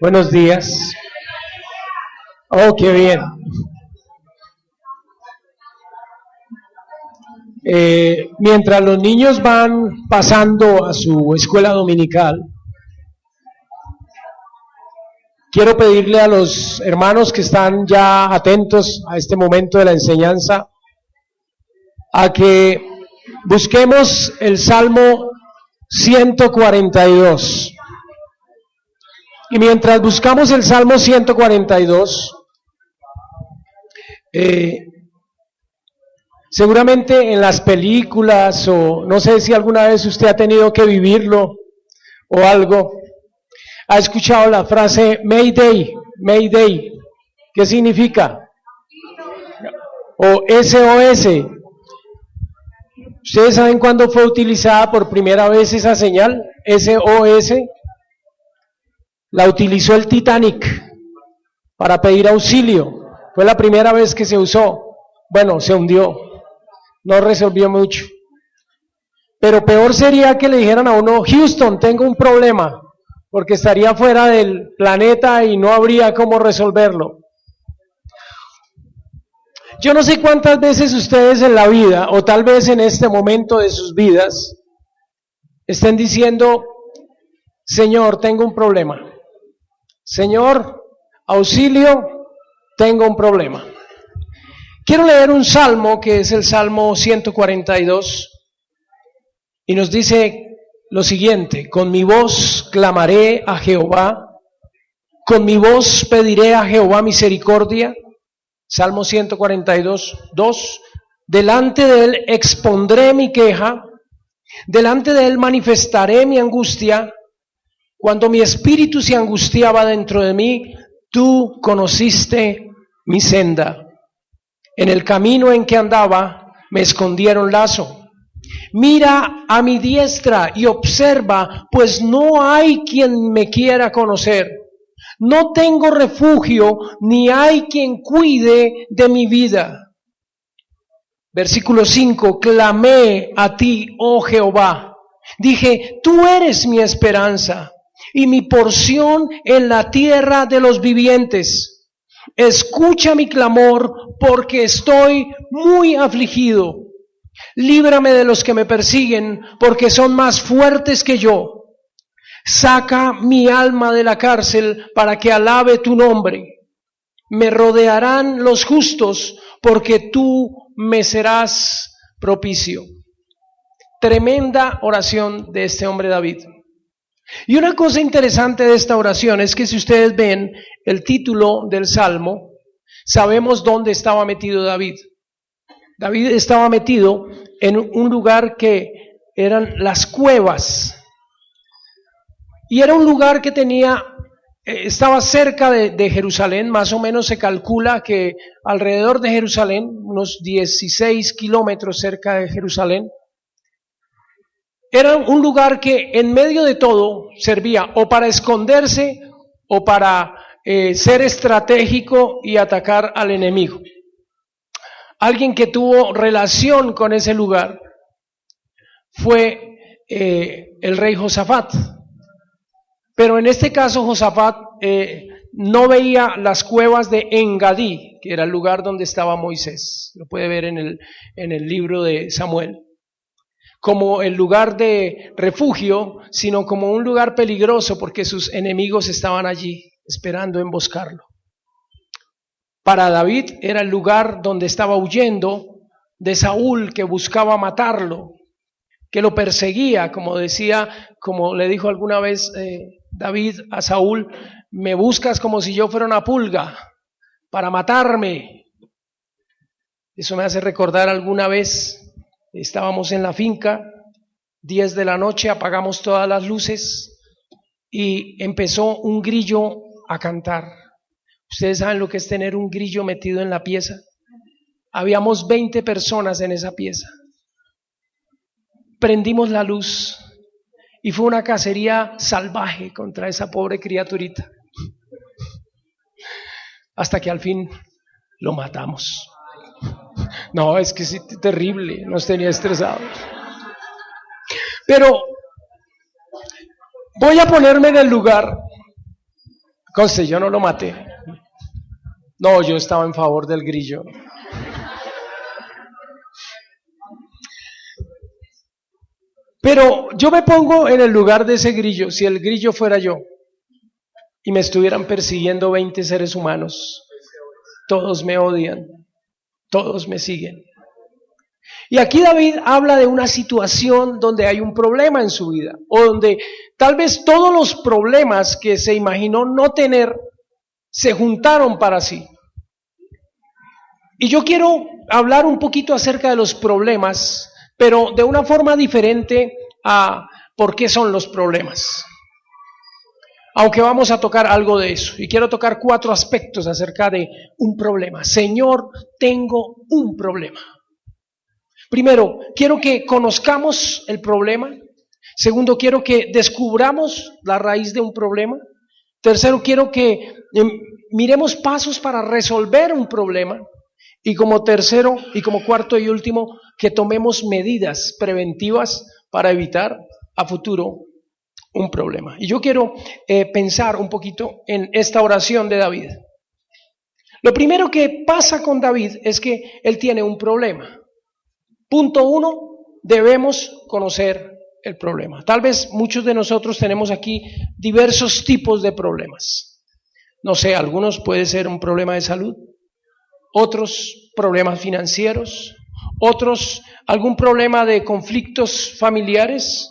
Buenos días. Oh, qué bien. Mientras los niños van pasando a su escuela dominical, quiero pedirle a los hermanos que están ya atentos a este momento de la enseñanza, a que busquemos el Salmo 142. Y mientras buscamos el Salmo 142, seguramente en las películas, o no sé si alguna vez usted ha tenido que vivirlo o algo, ha escuchado la frase Mayday, Mayday. ¿Qué significa? O SOS. ¿Ustedes saben cuándo fue utilizada por primera vez esa señal? SOS. La utilizó el Titanic para pedir auxilio. Fue la primera vez que se usó. Bueno, se hundió. No resolvió mucho. Pero peor sería que le dijeran a uno, Houston, tengo un problema, porque estaría fuera del planeta y no habría cómo resolverlo. Yo no sé cuántas veces ustedes en la vida, o tal vez en este momento de sus vidas, estén diciendo, Señor, tengo un problema. Señor, auxilio, tengo un problema. Quiero leer un salmo que es el Salmo 142 y nos dice lo siguiente: con mi voz clamaré a Jehová, con mi voz pediré a Jehová misericordia. Salmo 142, 2. Delante de él expondré mi queja, delante de él manifestaré mi angustia. Cuando mi espíritu se angustiaba dentro de mí, tú conociste mi senda. En el camino en que andaba, me escondieron lazo. Mira a mi diestra y observa, pues no hay quien me quiera conocer. No tengo refugio, ni hay quien cuide de mi vida. Versículo 5, clamé a ti, oh Jehová. Dije, tú eres mi esperanza y mi porción en la tierra de los vivientes. Escucha mi clamor, porque estoy muy afligido. Líbrame de los que me persiguen, porque son más fuertes que yo. Saca mi alma de la cárcel para que alabe tu nombre. Me rodearán los justos, porque tú me serás propicio. Tremenda oración de este hombre David. Y una cosa interesante de esta oración es que si ustedes ven el título del Salmo, sabemos dónde estaba metido David. David estaba metido en un lugar que eran las cuevas. Y era un lugar que estaba cerca de Jerusalén, más o menos se calcula que alrededor de Jerusalén, unos 16 kilómetros cerca de Jerusalén, era un lugar que en medio de todo servía o para esconderse o para ser estratégico y atacar al enemigo. Alguien que tuvo relación con ese lugar fue el rey Josafat. Pero en este caso Josafat no veía las cuevas de Engadí, que era el lugar donde estaba Moisés. Lo puede ver en el libro de Samuel. Como el lugar de refugio, sino como un lugar peligroso porque sus enemigos estaban allí esperando emboscarlo. Para David era el lugar donde estaba huyendo de Saúl, que buscaba matarlo, que lo perseguía, como le dijo alguna vez David a Saúl, me buscas como si yo fuera una pulga para matarme. Eso me hace recordar alguna vez. Estábamos en la finca, 10 de la noche, apagamos todas las luces y empezó un grillo a cantar. ¿Ustedes saben lo que es tener un grillo metido en la pieza? Habíamos 20 personas en esa pieza. Prendimos la luz y fue una cacería salvaje contra esa pobre criaturita. Hasta que al fin lo matamos. No, es que sí, terrible, nos tenía estresados. Pero voy a ponerme en el lugar Conste, yo no lo maté. No, yo estaba en favor del grillo. Pero yo me pongo en el lugar de ese grillo. Si el grillo fuera yo y me estuvieran persiguiendo 20 seres humanos, todos me odian, todos me siguen. Y aquí David habla de una situación donde hay un problema en su vida, o donde tal vez todos los problemas que se imaginó no tener se juntaron para sí. Y yo quiero hablar un poquito acerca de los problemas, pero de una forma diferente a por qué son los problemas. Aunque vamos a tocar algo de eso. Y quiero tocar 4 aspectos acerca de un problema. Señor, tengo un problema. Primero, quiero que conozcamos el problema. Segundo, quiero que descubramos la raíz de un problema. Tercero, quiero que miremos pasos para resolver un problema. Y como tercero y como cuarto y último, que tomemos medidas preventivas para evitar a futuro un problema. Y yo quiero pensar un poquito en esta oración de David. Lo primero que pasa con David es que él tiene un problema. Punto 1, debemos conocer el problema. Tal vez muchos de nosotros tenemos aquí diversos tipos de problemas. No sé, algunos puede ser un problema de salud, otros problemas financieros, otros algún problema de conflictos familiares.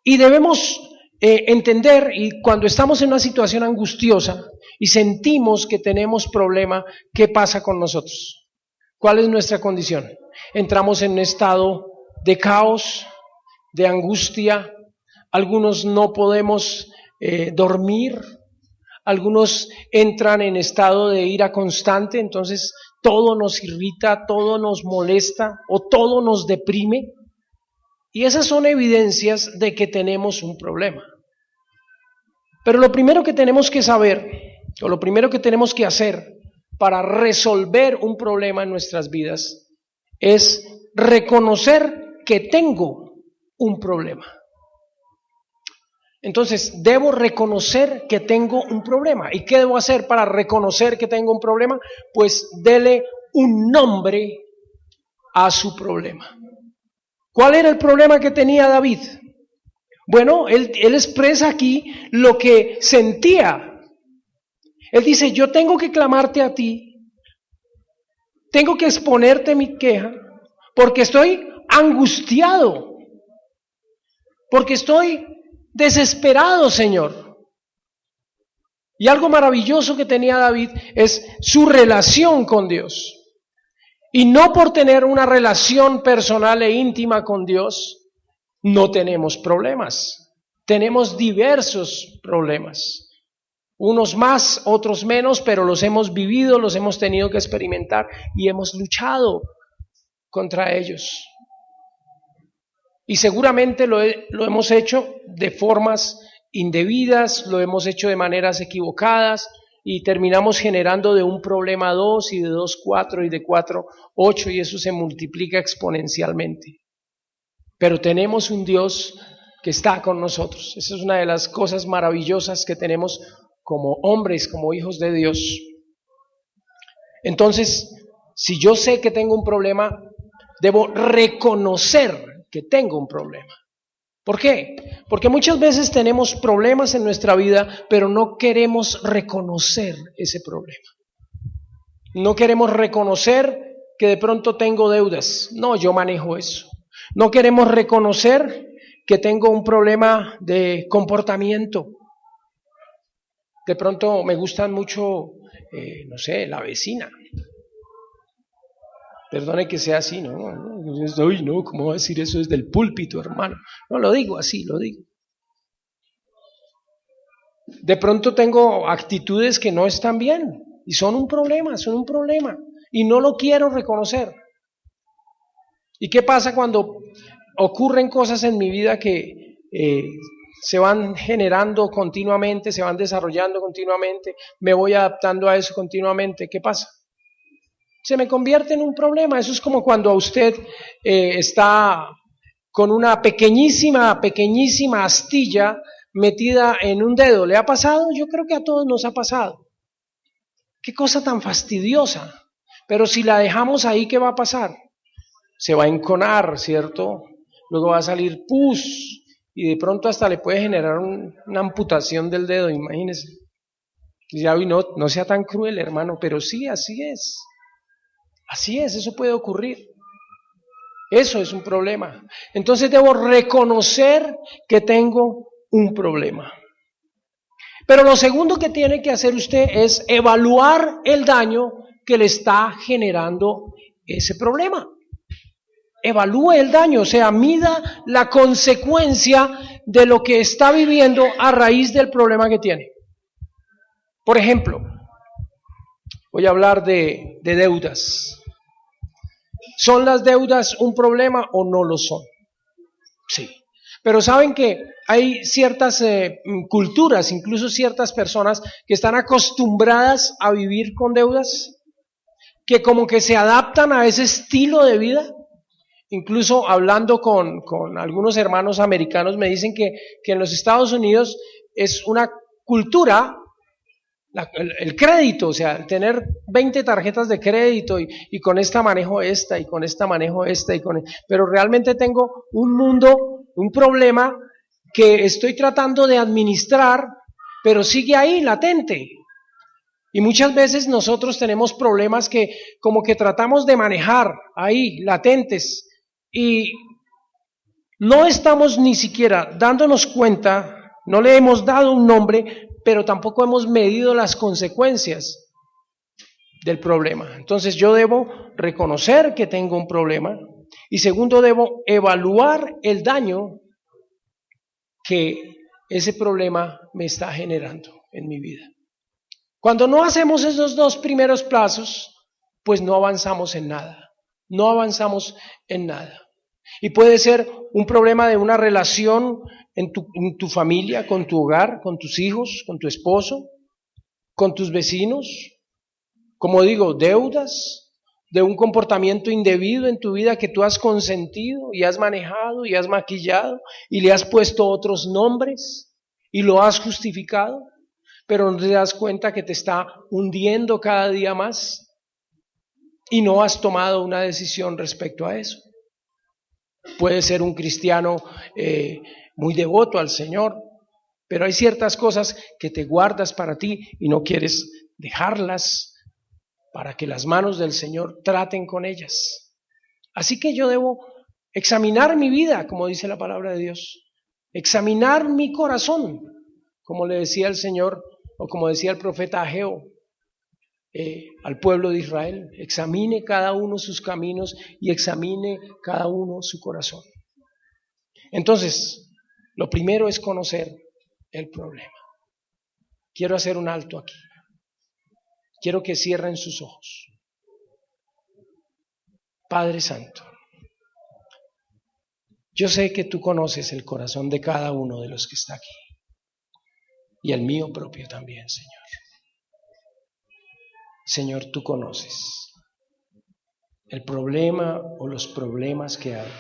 Y debemos entender, y cuando estamos en una situación angustiosa y sentimos que tenemos problema, ¿qué pasa con nosotros? ¿Cuál es nuestra condición? Entramos en un estado de caos, de angustia. Algunos no podemos dormir. Algunos entran en estado de ira constante, entonces todo nos irrita, todo nos molesta o todo nos deprime. Y esas son evidencias de que tenemos un problema. Pero lo primero que tenemos que saber, o lo primero que tenemos que hacer para resolver un problema en nuestras vidas, es reconocer que tengo un problema. Entonces, debo reconocer que tengo un problema. ¿Y qué debo hacer para reconocer que tengo un problema? Pues dele un nombre a su problema. ¿Cuál era el problema que tenía David? Bueno, él expresa aquí lo que sentía. Él dice, yo tengo que clamarte a ti, tengo que exponerte mi queja, porque estoy angustiado, porque estoy desesperado, Señor. Y algo maravilloso que tenía David es su relación con Dios. Y no por tener una relación personal e íntima con Dios, no tenemos problemas. Tenemos diversos problemas. Unos más, otros menos, pero los hemos vivido, los hemos tenido que experimentar y hemos luchado contra ellos. Y seguramente lo hemos hecho de formas indebidas, lo hemos hecho de maneras equivocadas y terminamos generando de un problema 2 y de 2, 4 y de 4, 8 y eso se multiplica exponencialmente. Pero tenemos un Dios que está con nosotros. Esa es una de las cosas maravillosas que tenemos como hombres, como hijos de Dios. Entonces, si yo sé que tengo un problema, debo reconocer que tengo un problema. ¿Por qué? Porque muchas veces tenemos problemas en nuestra vida, pero no queremos reconocer ese problema. No queremos reconocer que de pronto tengo deudas. No, yo manejo eso. No queremos reconocer que tengo un problema de comportamiento. De pronto me gustan mucho, no sé, la vecina. Perdone que sea así, ¿no? Uy, no, ¿cómo va a decir eso desde el púlpito, hermano? No, lo digo así, lo digo. De pronto tengo actitudes que no están bien y son un problema y no lo quiero reconocer. ¿Y qué pasa cuando ocurren cosas en mi vida que se van generando continuamente, se van desarrollando continuamente, me voy adaptando a eso continuamente? ¿Qué pasa? Se me convierte en un problema. Eso es como cuando a usted está con una pequeñísima astilla metida en un dedo. ¿Le ha pasado? Yo creo que a todos nos ha pasado. Qué cosa tan fastidiosa. Pero si la dejamos ahí, ¿qué va a pasar? Se va a enconar, ¿cierto? Luego va a salir pus y de pronto hasta le puede generar una amputación del dedo, imagínese. Ya, no sea tan cruel, hermano, pero sí, así es. Así es, eso puede ocurrir. Eso es un problema. Entonces debo reconocer que tengo un problema. Pero lo segundo que tiene que hacer usted es evaluar el daño que le está generando ese problema. Evalúe el daño, o sea, mida la consecuencia de lo que está viviendo a raíz del problema que tiene. Por ejemplo, voy a hablar de deudas. ¿Son las deudas un problema o no lo son? Sí. Pero saben que hay ciertas culturas, incluso ciertas personas que están acostumbradas a vivir con deudas, que como que se adaptan a ese estilo de vida. Incluso hablando con algunos hermanos americanos me dicen que en los Estados Unidos es una cultura, el crédito, o sea, tener 20 tarjetas de crédito y con esta manejo esta y con esta manejo esta pero realmente tengo un mundo, un problema que estoy tratando de administrar, pero sigue ahí latente. Y muchas veces nosotros tenemos problemas que como que tratamos de manejar ahí latentes y no estamos ni siquiera dándonos cuenta, no le hemos dado un nombre, pero tampoco hemos medido las consecuencias del problema. Entonces yo debo reconocer que tengo un problema y segundo debo evaluar el daño que ese problema me está generando en mi vida. Cuando no hacemos esos dos primeros pasos, pues no avanzamos en nada, no avanzamos en nada. Y puede ser un problema de una relación en tu familia, con tu hogar, con tus hijos, con tu esposo, con tus vecinos, como digo, deudas, de un comportamiento indebido en tu vida que tú has consentido y has manejado y has maquillado y le has puesto otros nombres y lo has justificado, pero no te das cuenta que te está hundiendo cada día más y no has tomado una decisión respecto a eso. Puede ser un cristiano muy devoto al Señor, pero hay ciertas cosas que te guardas para ti y no quieres dejarlas para que las manos del Señor traten con ellas. Así que yo debo examinar mi vida, como dice la palabra de Dios, examinar mi corazón, como le decía el Señor, o como decía el profeta Ageo al pueblo de Israel, examine cada uno sus caminos y examine cada uno su corazón. Entonces, lo primero es conocer el problema. Quiero hacer un alto aquí. Quiero que cierren sus ojos. Padre Santo, yo sé que tú conoces el corazón de cada uno de los que está aquí y el mío propio también, Señor. Señor, tú conoces el problema o los problemas que hay,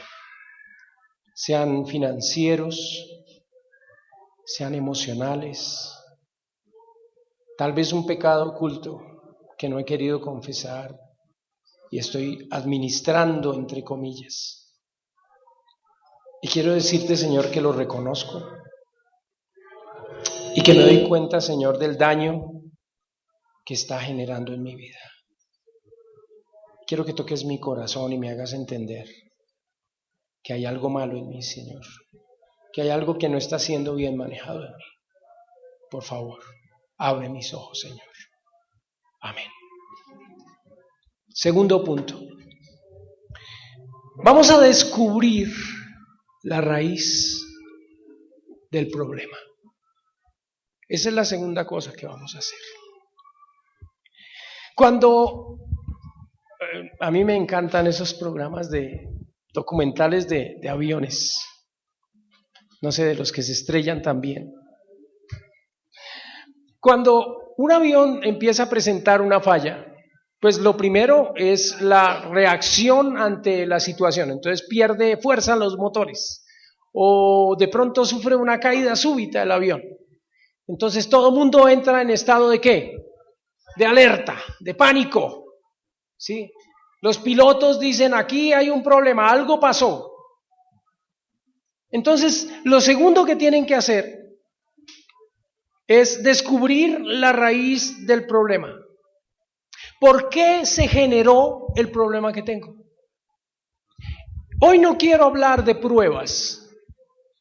sean financieros, sean emocionales, tal vez un pecado oculto que no he querido confesar y estoy administrando entre comillas. Y quiero decirte, Señor, que lo reconozco y que me doy cuenta, Señor, del daño que está generando en mi vida. Quiero que toques mi corazón y me hagas entender que hay algo malo en mí, Señor, que hay algo que no está siendo bien manejado en mí. Por favor, abre mis ojos, Señor. Amén. Segundo punto. Vamos a descubrir la raíz del problema. Esa es la segunda cosa que vamos a hacer. Cuando a mí me encantan esos programas de documentales de aviones, no sé, de los que se estrellan también. Cuando un avión empieza a presentar una falla, pues lo primero es la reacción ante la situación, entonces pierde fuerza los motores, o de pronto sufre una caída súbita del avión. Entonces todo el mundo entra en estado ¿de qué? De alerta, de pánico, ¿sí? Los pilotos dicen, aquí hay un problema, algo pasó. Entonces, lo segundo que tienen que hacer es descubrir la raíz del problema. ¿Por qué se generó el problema que tengo? Hoy no quiero hablar de pruebas,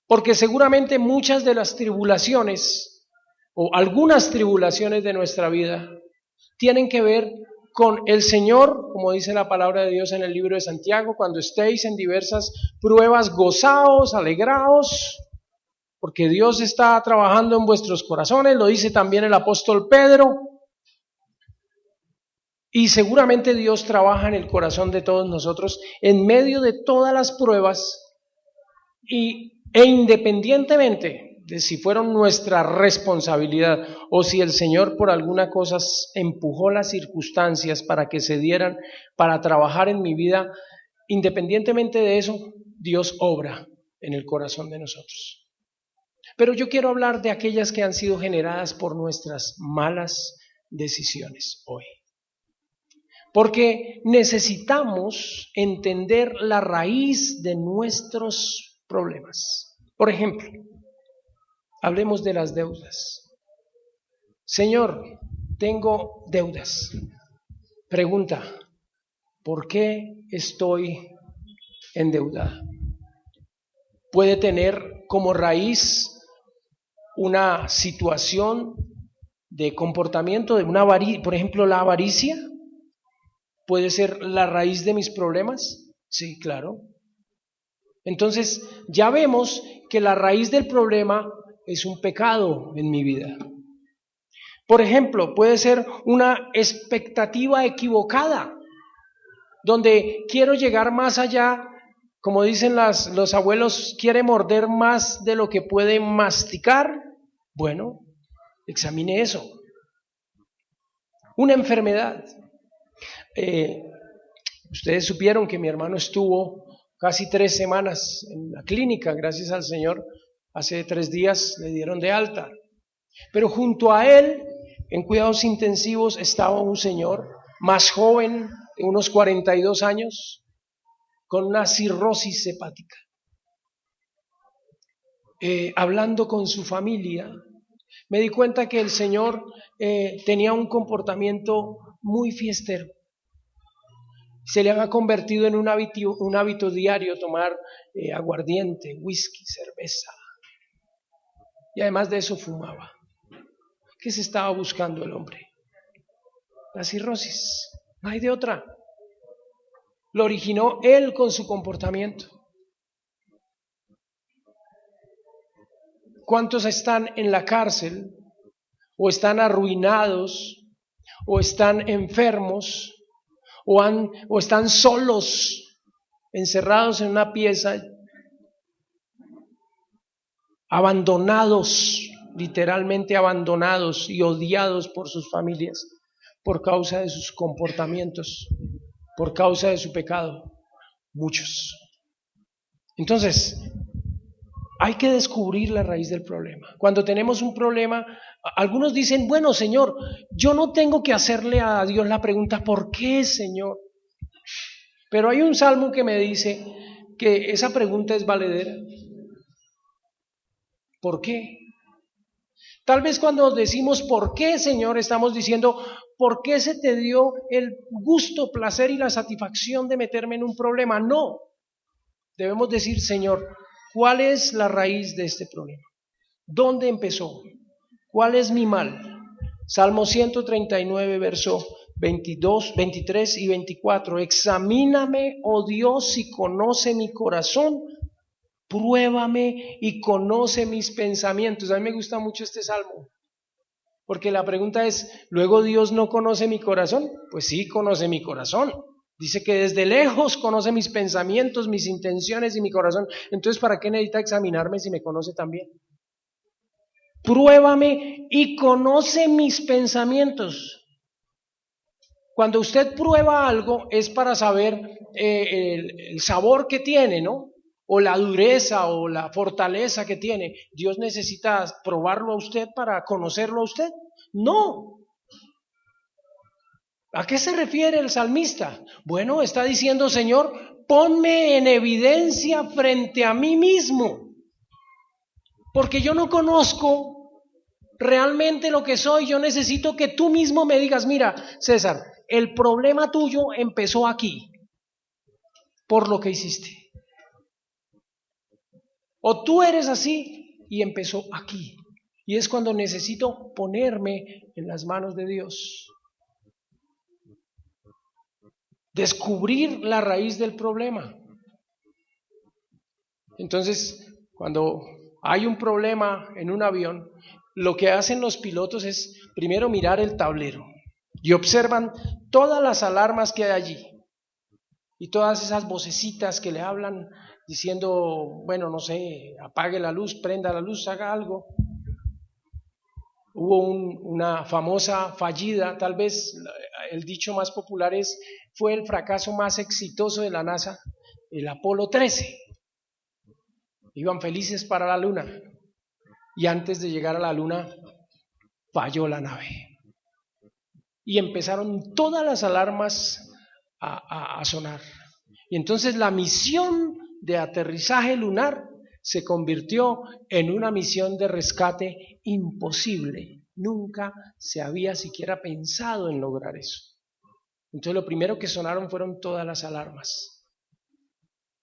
porque seguramente muchas de las tribulaciones o algunas tribulaciones de nuestra vida tienen que ver con el Señor, como dice la palabra de Dios en el libro de Santiago, cuando estéis en diversas pruebas, gozaos, alegraos, porque Dios está trabajando en vuestros corazones, lo dice también el apóstol Pedro, y seguramente Dios trabaja en el corazón de todos nosotros en medio de todas las pruebas e independientemente de si fueron nuestra responsabilidad o si el Señor por alguna cosa empujó las circunstancias para que se dieran, para trabajar en mi vida, independientemente de eso, Dios obra en el corazón de nosotros. Pero yo quiero hablar de aquellas que han sido generadas por nuestras malas decisiones hoy. Porque necesitamos entender la raíz de nuestros problemas. Por ejemplo, hablemos de las deudas. Señor, tengo deudas. Pregunta, ¿por qué estoy endeudada? Puede tener como raíz una situación de comportamiento, de una por ejemplo, la avaricia. ¿Puede ser la raíz de mis problemas? Sí, claro. Entonces, ya vemos que la raíz del problema es un pecado en mi vida. Por ejemplo, puede ser una expectativa equivocada, donde quiero llegar más allá, como dicen los abuelos, quiere morder más de lo que puede masticar. Bueno, examine eso. Una enfermedad. Ustedes supieron que mi hermano estuvo casi 3 semanas en la clínica, gracias al Señor, hace 3 días le dieron de alta. Pero junto a él, en cuidados intensivos, estaba un señor más joven, de unos 42 años, con una cirrosis hepática. Hablando con su familia, me di cuenta que el señor tenía un comportamiento muy fiestero. Se le había convertido en un hábito diario tomar aguardiente, whisky, cerveza. Y además de eso fumaba. ¿Qué se estaba buscando el hombre? La cirrosis. No hay de otra. Lo originó él con su comportamiento. ¿Cuántos están en la cárcel o están arruinados o están enfermos o están solos, encerrados en una pieza, abandonados, literalmente abandonados y odiados por sus familias por causa de sus comportamientos, por causa de su pecado? Muchos. Entonces, hay que descubrir la raíz del problema. Cuando tenemos un problema, algunos dicen, bueno, Señor, yo no tengo que hacerle a Dios la pregunta, ¿por qué, Señor? Pero hay un salmo que me dice que esa pregunta es valedera. ¿Por qué? Tal vez cuando decimos ¿por qué, Señor?, estamos diciendo ¿por qué se te dio el gusto, placer y la satisfacción de meterme en un problema? No. Debemos decir, Señor, ¿cuál es la raíz de este problema? ¿Dónde empezó? ¿Cuál es mi mal? Salmo 139, verso 22, 23 y 24. Examíname, oh Dios, y conoce mi corazón. Pruébame y conoce mis pensamientos. A mí me gusta mucho este salmo, porque la pregunta es, ¿luego Dios no conoce mi corazón? Pues sí, conoce mi corazón. Dice que desde lejos conoce mis pensamientos, mis intenciones y mi corazón. Entonces, ¿para qué necesita examinarme si me conoce también? Pruébame y conoce mis pensamientos. Cuando usted prueba algo es para saber el sabor que tiene, ¿no? o la dureza o la fortaleza que tiene. ¿Dios necesita probarlo a usted para conocerlo a usted? No. ¿A qué se refiere el salmista? Bueno, está diciendo, Señor, ponme en evidencia frente a mí mismo, porque yo no conozco realmente lo que soy. Yo necesito que tú mismo me digas, mira, César, el problema tuyo empezó aquí, por lo que hiciste. O tú eres así y empezó aquí. Y es cuando necesito ponerme en las manos de Dios. Descubrir la raíz del problema. Entonces, cuando hay un problema en un avión, lo que hacen los pilotos es primero mirar el tablero y observan todas las alarmas que hay allí y todas esas vocecitas que le hablan diciendo, bueno, no sé, apague la luz, prenda la luz, haga algo. Hubo una famosa fallida, tal vez el dicho más popular fue el fracaso más exitoso de la NASA, el Apolo 13. Iban felices para la luna y antes de llegar a la luna falló la nave. Y empezaron todas las alarmas a sonar. Y entonces la misión de aterrizaje lunar se convirtió en una misión de rescate imposible. Nunca se había siquiera pensado en lograr eso. Entonces lo primero que sonaron fueron todas las alarmas.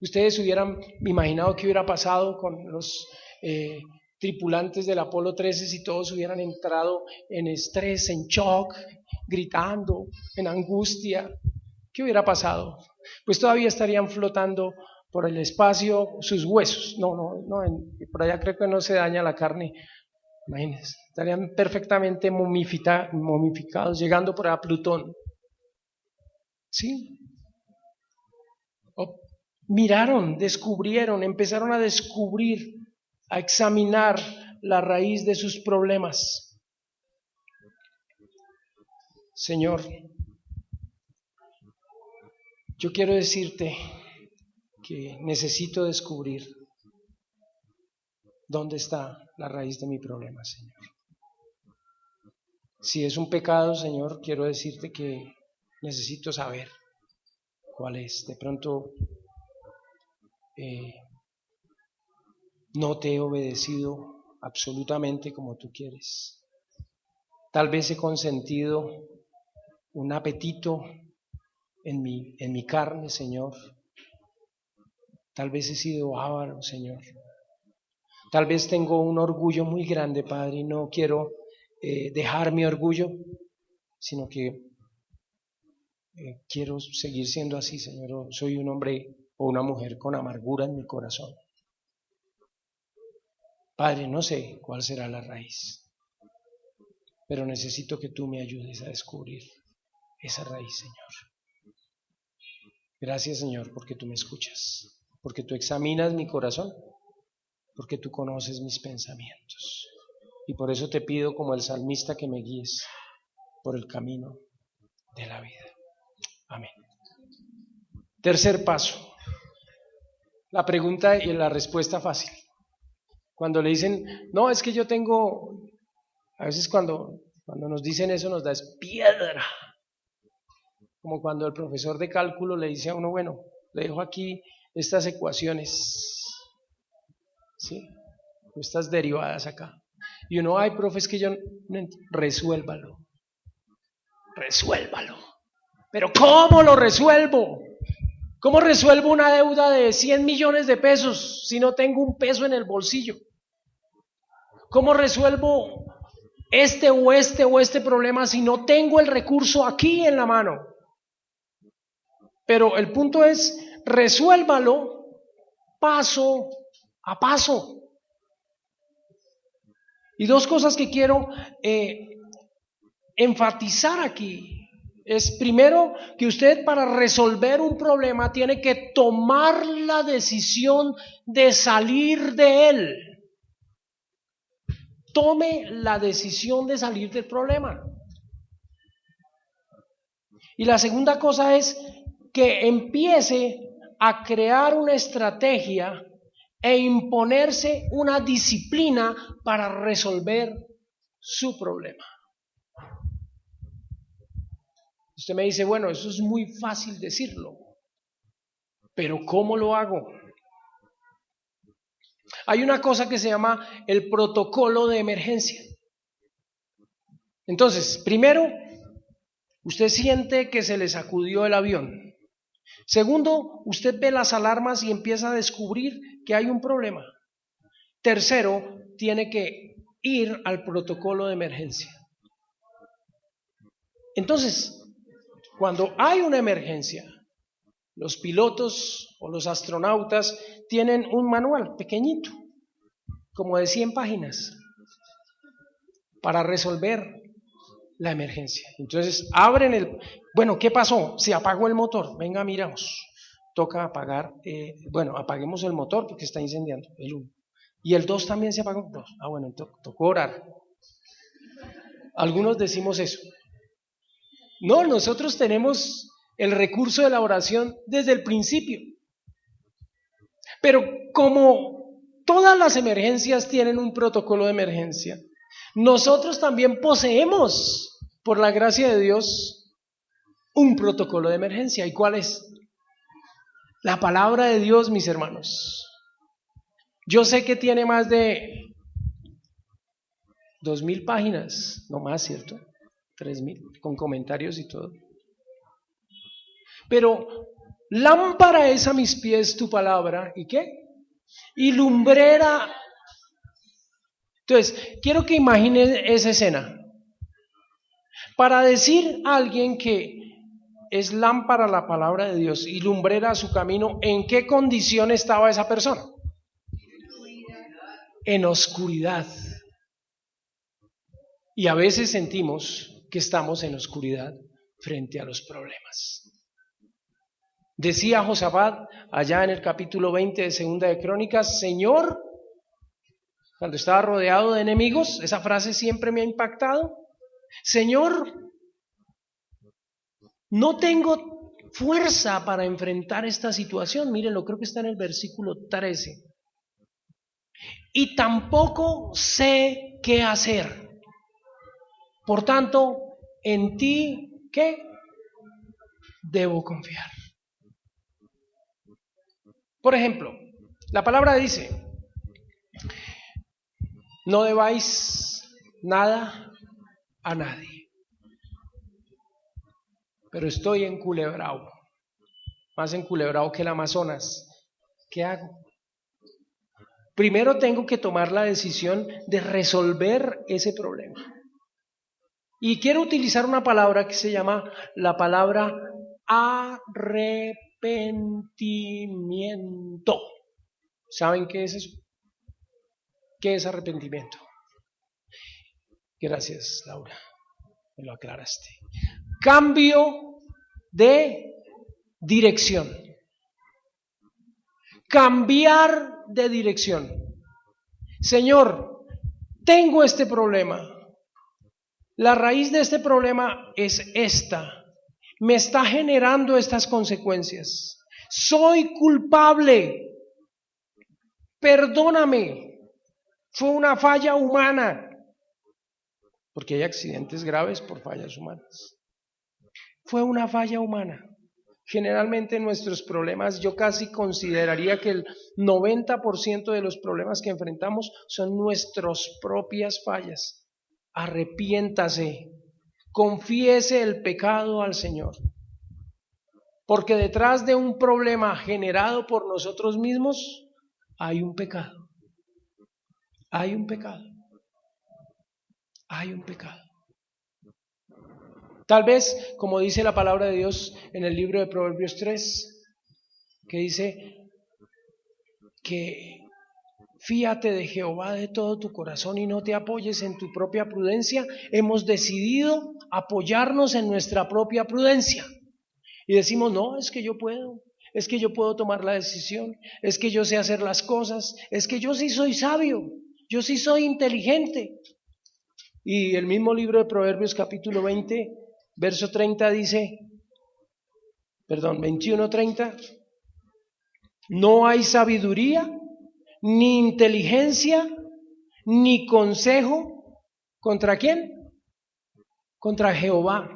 Ustedes hubieran imaginado qué hubiera pasado con los tripulantes del Apolo 13 si todos hubieran entrado en estrés, en shock, gritando, en angustia. ¿Qué hubiera pasado? Pues todavía estarían flotando por el espacio sus huesos. No, por allá creo que no se daña la carne. Imagínense, estarían perfectamente momificados, llegando por a Plutón. ¿Sí? Miraron, descubrieron, empezaron a descubrir, a examinar la raíz de sus problemas. Señor, yo quiero decirte que necesito descubrir dónde está la raíz de mi problema, Señor. Si es un pecado, Señor, quiero decirte que necesito saber cuál es. De pronto no te he obedecido absolutamente como tú quieres. Tal vez he consentido un apetito en mi carne, Señor. Tal vez he sido avaro, Señor. Tal vez tengo un orgullo muy grande, Padre, y no quiero dejar mi orgullo, sino que quiero seguir siendo así, Señor. Soy un hombre o una mujer con amargura en mi corazón. Padre, no sé cuál será la raíz, pero necesito que tú me ayudes a descubrir esa raíz, Señor. Gracias, Señor, porque tú me escuchas, porque tú examinas mi corazón, porque tú conoces mis pensamientos. Y por eso te pido, como el salmista, que me guíes por el camino de la vida. Amén. Tercer paso. La pregunta y la respuesta fácil. Cuando le dicen, no, es que yo tengo, a veces cuando nos dicen eso nos da es piedra. Como cuando el profesor de cálculo le dice a uno, bueno, le dejo aquí estas ecuaciones, ¿sí? Estas derivadas acá. Y uno, ay, profe, es que yo no resuélvalo. Pero ¿cómo lo resuelvo? ¿Cómo resuelvo una deuda de 100 millones de pesos si no tengo un peso en el bolsillo? ¿Cómo resuelvo este problema si no tengo el recurso aquí en la mano? Pero el punto es, resuélvalo paso a paso. Y dos cosas que quiero enfatizar aquí. Es primero que usted, para resolver un problema, tiene que tomar la decisión de salir de él. Tome la decisión de salir del problema. Y la segunda cosa es que empiece a crear una estrategia e imponerse una disciplina para resolver su problema. Usted me dice, bueno, eso es muy fácil decirlo, pero ¿cómo lo hago? Hay una cosa que se llama el protocolo de emergencia. Entonces, primero, usted siente que se le sacudió el avión. Segundo, usted ve las alarmas y empieza a descubrir que hay un problema. Tercero, tiene que ir al protocolo de emergencia. Entonces, cuando hay una emergencia, los pilotos o los astronautas tienen un manual pequeñito, como de 100 páginas, para resolver la emergencia. Entonces abren bueno, ¿qué pasó? Se apagó el motor, venga, miramos. Toca apagar, apaguemos el motor porque está incendiando, el 1. Y el 2 también se apagó. Bueno, tocó orar. Algunos decimos eso. No, nosotros tenemos el recurso de la oración desde el principio. Pero como todas las emergencias tienen un protocolo de emergencia, nosotros también poseemos, por la gracia de Dios, un protocolo de emergencia. ¿Y cuál es? La palabra de Dios, mis hermanos. Yo sé que tiene más de 2,000 páginas, no más, ¿cierto? 3,000, con comentarios y todo. Pero lámpara es a mis pies tu palabra, ¿y qué? Y lumbrera. Entonces, quiero que imaginen esa escena. Para decir a alguien que es lámpara la palabra de Dios y lumbrera su camino, ¿en qué condición estaba esa persona? En oscuridad. Y a veces sentimos que estamos en oscuridad frente a los problemas. Decía Josafat allá en el capítulo 20 de Segunda de Crónicas, Señor, cuando estaba rodeado de enemigos, esa frase siempre me ha impactado. Señor, no tengo fuerza para enfrentar esta situación. Mírenlo, creo que está en el versículo 13. Y tampoco sé qué hacer. Por tanto, en ti, ¿qué? Debo confiar. Por ejemplo, la palabra dice, no debáis nada a nadie. Pero estoy enculebrado, más enculebrado que el Amazonas. ¿Qué hago? Primero tengo que tomar la decisión de resolver ese problema. Y quiero utilizar una palabra que se llama la palabra arrepentimiento. ¿Saben qué es eso? ¿Qué es arrepentimiento? Gracias, Laura, me lo aclaraste. Cambio de dirección. Cambiar de dirección. Señor, tengo este problema. La raíz de este problema es esta. Me está generando estas consecuencias. Soy culpable. Perdóname. Fue una falla humana. Porque hay accidentes graves por fallas humanas. Fue una falla humana. Generalmente nuestros problemas, yo casi consideraría que el 90% de los problemas que enfrentamos son nuestras propias fallas. Arrepiéntase, confiese el pecado al Señor. Porque detrás de un problema generado por nosotros mismos, hay un pecado. Hay un pecado. Hay un pecado. Tal vez, como dice la palabra de Dios en el libro de Proverbios 3, que dice que fíate de Jehová de todo tu corazón y no te apoyes en tu propia prudencia. Hemos decidido apoyarnos en nuestra propia prudencia. Y decimos, no, es que yo puedo tomar la decisión, es que yo sé hacer las cosas, es que yo sí soy sabio, yo sí soy inteligente. Y el mismo libro de Proverbios capítulo 20, verso 30 dice, 21:30, no hay sabiduría ni inteligencia, ni consejo. ¿Contra quién? Contra Jehová.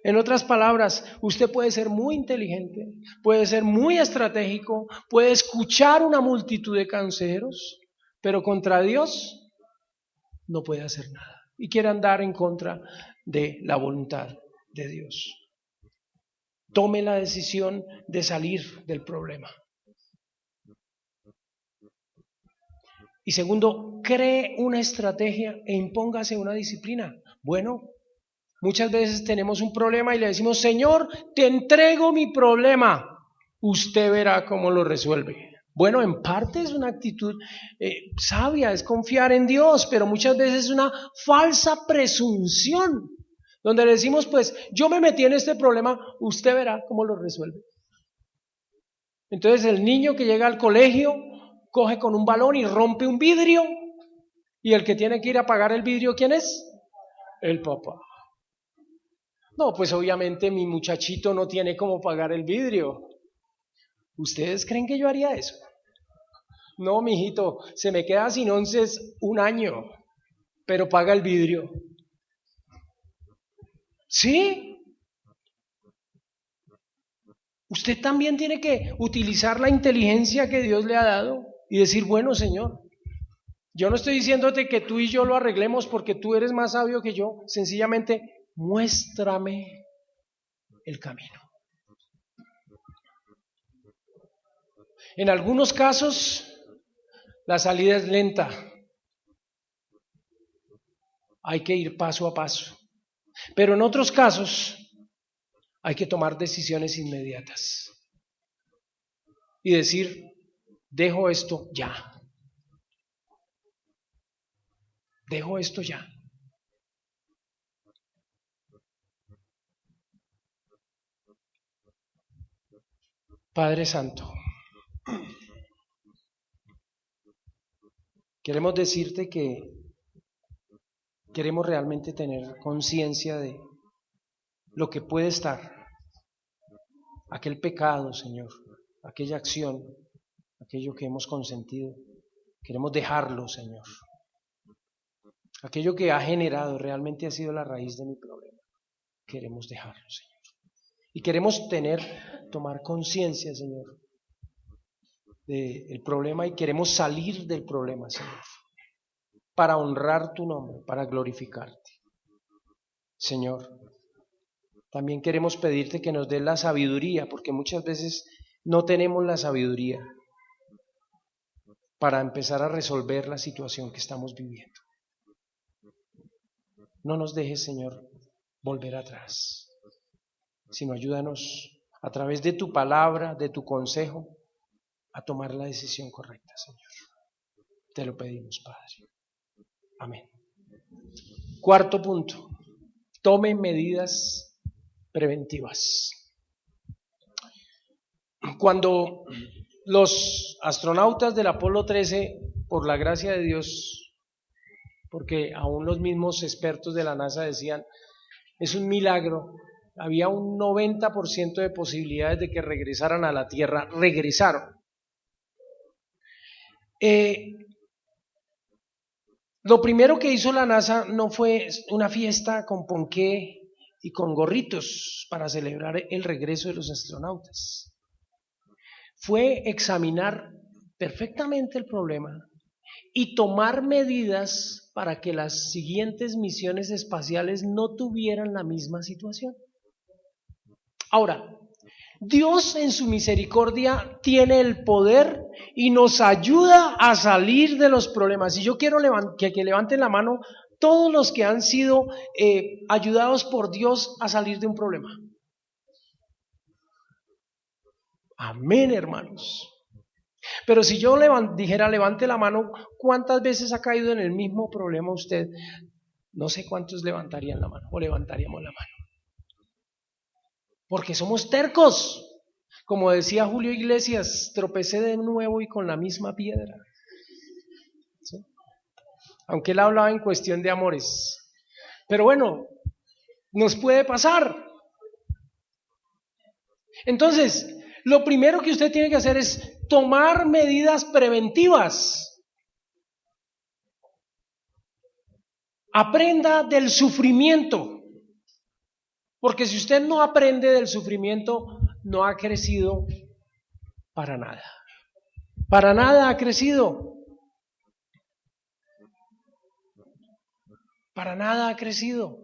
En otras palabras, usted puede ser muy inteligente, puede ser muy estratégico, puede escuchar una multitud de consejeros, pero contra Dios no puede hacer nada. Y quiere andar en contra de la voluntad de Dios. Tome la decisión de salir del problema. Y segundo, cree una estrategia e impóngase una disciplina. Bueno, muchas veces tenemos un problema y le decimos, Señor, te entrego mi problema. Usted verá cómo lo resuelve. Bueno, en parte es una actitud sabia, es confiar en Dios, pero muchas veces es una falsa presunción, donde le decimos, pues, yo me metí en este problema, usted verá cómo lo resuelve. Entonces el niño que llega al colegio coge con un balón y rompe un vidrio, y el que tiene que ir a pagar el vidrio, ¿quién es? El papá. No, pues obviamente mi muchachito no tiene cómo pagar el vidrio. ¿Ustedes creen que yo haría eso? No, mijito, se me queda sin onces un año, pero paga el vidrio. ¿Sí? Usted también tiene que utilizar la inteligencia que Dios le ha dado y decir, bueno, Señor, yo no estoy diciéndote que tú y yo lo arreglemos porque tú eres más sabio que yo, sencillamente muéstrame el camino. En algunos casos, la salida es lenta. Hay que ir paso a paso. Pero en otros casos, hay que tomar decisiones inmediatas. Y decir, dejo esto ya. Dejo esto ya. Padre Santo, queremos decirte que queremos realmente tener conciencia de lo que puede estar, aquel pecado, Señor, aquella acción, aquello que hemos consentido. Queremos dejarlo, Señor. Aquello que ha generado realmente ha sido la raíz de mi problema. Queremos dejarlo, Señor. Y queremos tomar conciencia, Señor, del problema y queremos salir del problema, Señor, para honrar tu nombre, para glorificarte. Señor, también queremos pedirte que nos des la sabiduría, porque muchas veces no tenemos la sabiduría para empezar a resolver la situación que estamos viviendo. No nos dejes, Señor, volver atrás, sino ayúdanos a través de tu palabra, de tu consejo, a tomar la decisión correcta, Señor. Te lo pedimos, Padre. Amén. Cuarto punto, tome medidas preventivas. Cuando los astronautas del Apolo 13, por la gracia de Dios, porque aún los mismos expertos de la NASA decían, es un milagro, había un 90% de posibilidades de que regresaran a la Tierra, regresaron. Lo primero que hizo la NASA no fue una fiesta con ponqué y con gorritos para celebrar el regreso de los astronautas. Fue examinar perfectamente el problema y tomar medidas para que las siguientes misiones espaciales no tuvieran la misma situación. Ahora, Dios en su misericordia tiene el poder y nos ayuda a salir de los problemas. Y yo quiero que levanten la mano todos los que han sido ayudados por Dios a salir de un problema. Amén, hermanos. Pero si yo dijera, levante la mano, ¿cuántas veces ha caído en el mismo problema usted? No sé cuántos levantarían la mano o levantaríamos la mano. Porque somos tercos. Como decía Julio Iglesias, tropecé de nuevo y con la misma piedra. ¿Sí? Aunque él hablaba en cuestión de amores. Pero bueno, nos puede pasar. Entonces, lo primero que usted tiene que hacer es tomar medidas preventivas. Aprenda del sufrimiento, porque si usted no aprende del sufrimiento, no ha crecido para nada. Para nada ha crecido. Para nada ha crecido.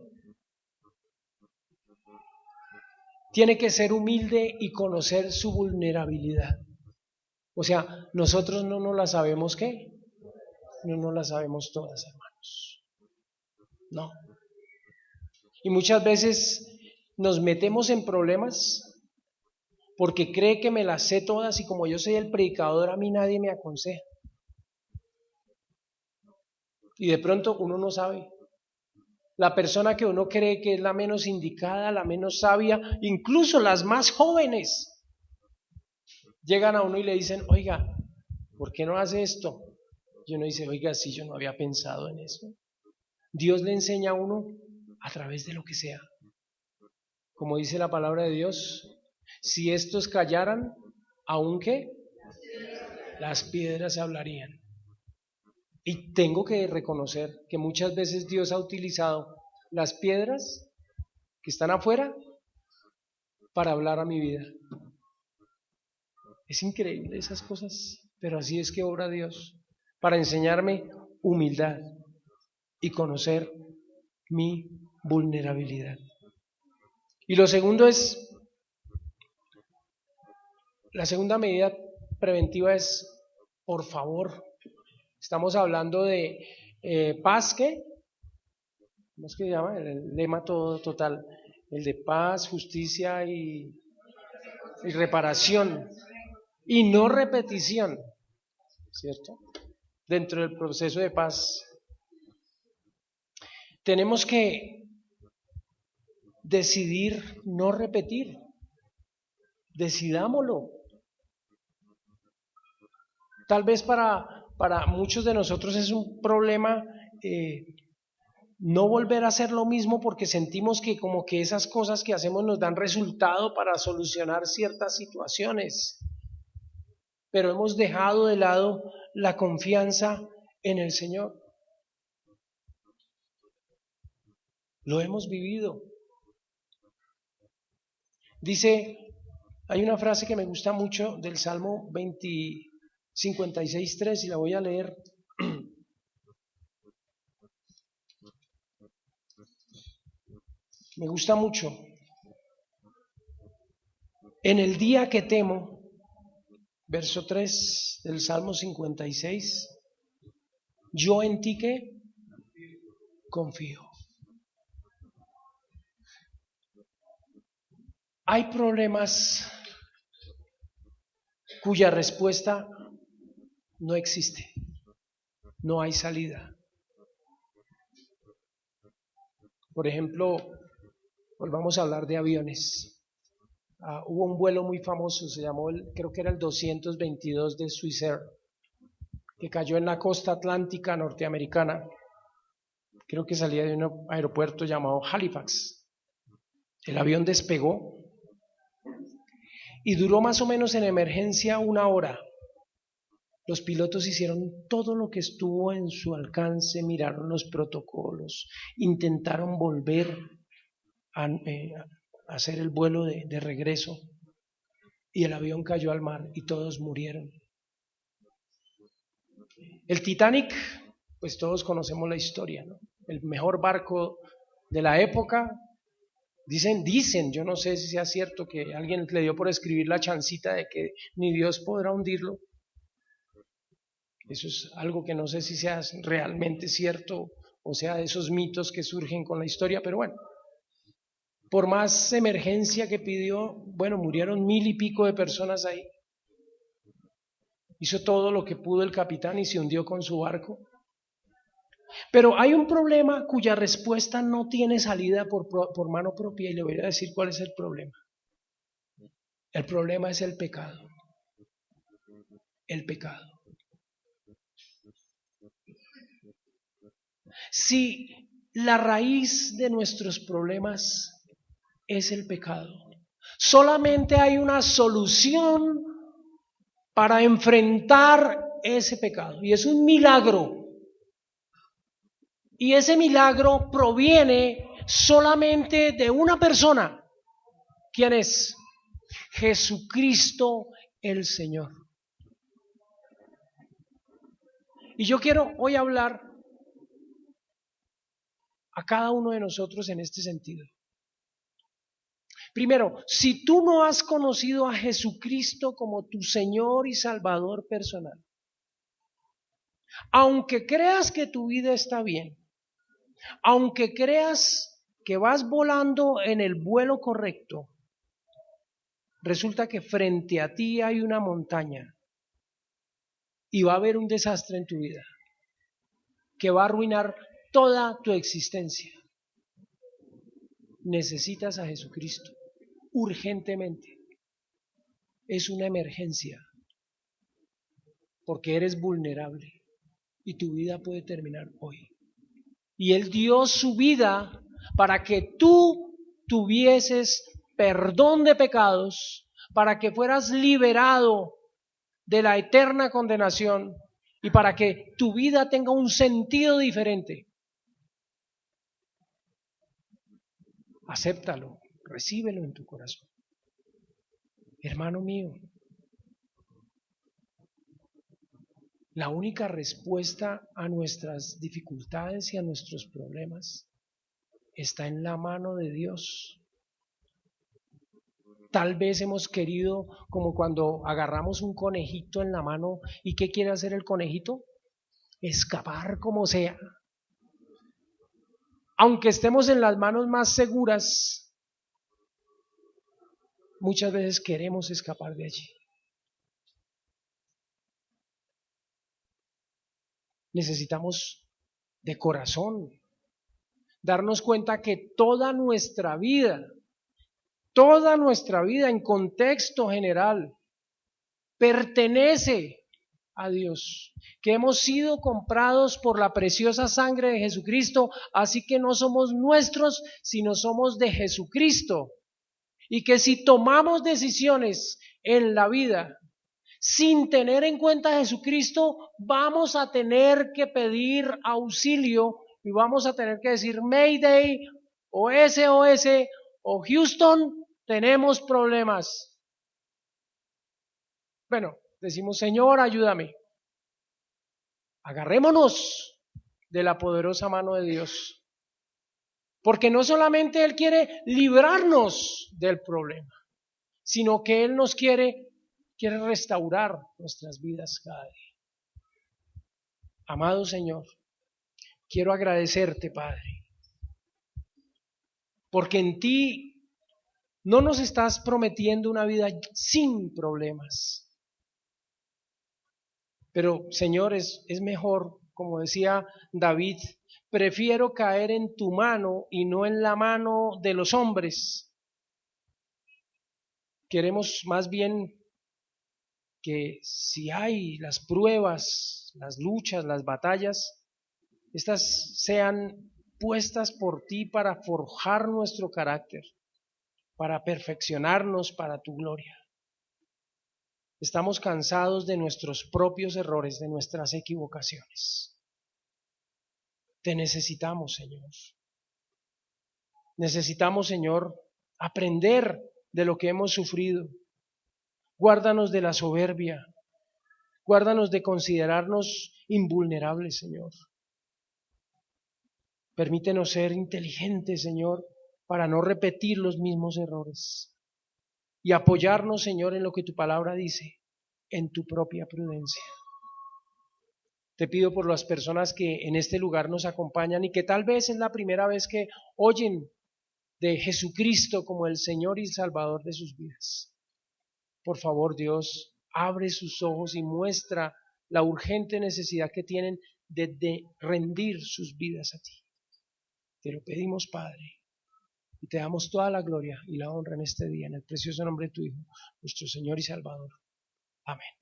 Tiene que ser humilde y conocer su vulnerabilidad. O sea, nosotros no nos la sabemos ¿qué? No nos la sabemos todas, hermanos. No. Y muchas veces nos metemos en problemas porque cree que me las sé todas y como yo soy el predicador, a mí nadie me aconseja. Y de pronto uno no sabe. La persona que uno cree que es la menos indicada, la menos sabia, incluso las más jóvenes, llegan a uno y le dicen, oiga, ¿por qué no hace esto? Y uno dice, oiga, sí, yo no había pensado en eso. Dios le enseña a uno a través de lo que sea. Como dice la palabra de Dios, si estos callaran, aunque las piedras hablarían. Y tengo que reconocer que muchas veces Dios ha utilizado las piedras que están afuera para hablar a mi vida. Es increíble esas cosas, pero así es que obra Dios, para enseñarme humildad y conocer mi vulnerabilidad. Y lo segundo es, la segunda medida preventiva es, por favor, estamos hablando de paz, ¿qué? ¿Cómo es que se llama? El lema todo total, el de paz, justicia y reparación y no repetición, ¿cierto? Dentro del proceso de paz tenemos que decidir no repetir. Decidámoslo. Tal vez para muchos de nosotros es un problema no volver a hacer lo mismo porque sentimos que como que esas cosas que hacemos nos dan resultado para solucionar ciertas situaciones. Pero hemos dejado de lado la confianza en el Señor. Lo hemos vivido. Dice, hay una frase que me gusta mucho del Salmo 56:3 y la voy a leer. Me gusta mucho. En el día que temo, verso 3 del Salmo 56, yo en ti que confío. Hay problemas cuya respuesta no existe, no hay salida. Por ejemplo, volvamos a hablar de aviones. Hubo un vuelo muy famoso, se llamó, creo que era el 222 de Swissair, que cayó en la costa atlántica norteamericana. Creo que salía de un aeropuerto llamado Halifax. El avión despegó y duró más o menos en emergencia 1 hora. Los pilotos hicieron todo lo que estuvo en su alcance, miraron los protocolos, intentaron volver a hacer el vuelo de regreso y el avión cayó al mar y todos murieron. El Titanic, pues todos conocemos la historia, ¿no? El mejor barco de la época. Dicen, yo no sé si sea cierto que alguien le dio por escribir la chancita de que ni Dios podrá hundirlo. Eso es algo que no sé si sea realmente cierto o sea de esos mitos que surgen con la historia, pero bueno, por más emergencia que pidió, bueno, murieron 1000 y pico de personas ahí. Hizo todo lo que pudo el capitán y se hundió con su barco. Pero hay un problema cuya respuesta no tiene salida por mano propia y le voy a decir cuál es el problema. El problema es el pecado. El pecado. Si la raíz de nuestros problemas es el pecado, solamente hay una solución para enfrentar ese pecado. Y es un milagro. Y ese milagro proviene solamente de una persona. ¿Quién es? Jesucristo el Señor. Y yo quiero hoy hablar a cada uno de nosotros en este sentido. Primero, si tú no has conocido a Jesucristo como tu Señor y Salvador personal, aunque creas que tu vida está bien, aunque creas que vas volando en el vuelo correcto, resulta que frente a ti hay una montaña y va a haber un desastre en tu vida que va a arruinar toda tu existencia. Necesitas a Jesucristo urgentemente. Es una emergencia porque eres vulnerable y tu vida puede terminar hoy. Y Él dio su vida para que tú tuvieses perdón de pecados, para que fueras liberado de la eterna condenación y para que tu vida tenga un sentido diferente. Acéptalo, recíbelo en tu corazón. Hermano mío, la única respuesta a nuestras dificultades y a nuestros problemas está en la mano de Dios. Tal vez hemos querido, como cuando agarramos un conejito en la mano, ¿y qué quiere hacer el conejito? Escapar como sea. Aunque estemos en las manos más seguras, muchas veces queremos escapar de allí. Necesitamos de corazón darnos cuenta que toda nuestra vida en contexto general pertenece a Dios, que hemos sido comprados por la preciosa sangre de Jesucristo, así que no somos nuestros, sino somos de Jesucristo. Y que si tomamos decisiones en la vida sin tener en cuenta a Jesucristo, vamos a tener que pedir auxilio y vamos a tener que decir Mayday o SOS o Houston, tenemos problemas. Bueno, decimos Señor, ayúdame. Agarrémonos de la poderosa mano de Dios, porque no solamente Él quiere librarnos del problema, sino que Él nos quiere restaurar nuestras vidas cada día. Amado Señor, quiero agradecerte, Padre, porque en ti no nos estás prometiendo una vida sin problemas. Pero, Señor, es mejor, como decía David, prefiero caer en tu mano y no en la mano de los hombres. Queremos más bien que si hay las pruebas, las luchas, las batallas, estas sean puestas por ti para forjar nuestro carácter, para perfeccionarnos para tu gloria. Estamos cansados de nuestros propios errores, de nuestras equivocaciones. Te necesitamos, Señor. Necesitamos, Señor, aprender de lo que hemos sufrido. Guárdanos de la soberbia. Guárdanos de considerarnos invulnerables, Señor. Permítenos ser inteligentes, Señor, para no repetir los mismos errores. Y apoyarnos, Señor, en lo que tu palabra dice, en tu propia prudencia. Te pido por las personas que en este lugar nos acompañan y que tal vez es la primera vez que oyen de Jesucristo como el Señor y Salvador de sus vidas. Por favor, Dios, abre sus ojos y muestra la urgente necesidad que tienen de rendir sus vidas a ti. Te lo pedimos, Padre, y te damos toda la gloria y la honra en este día, en el precioso nombre de tu Hijo, nuestro Señor y Salvador. Amén.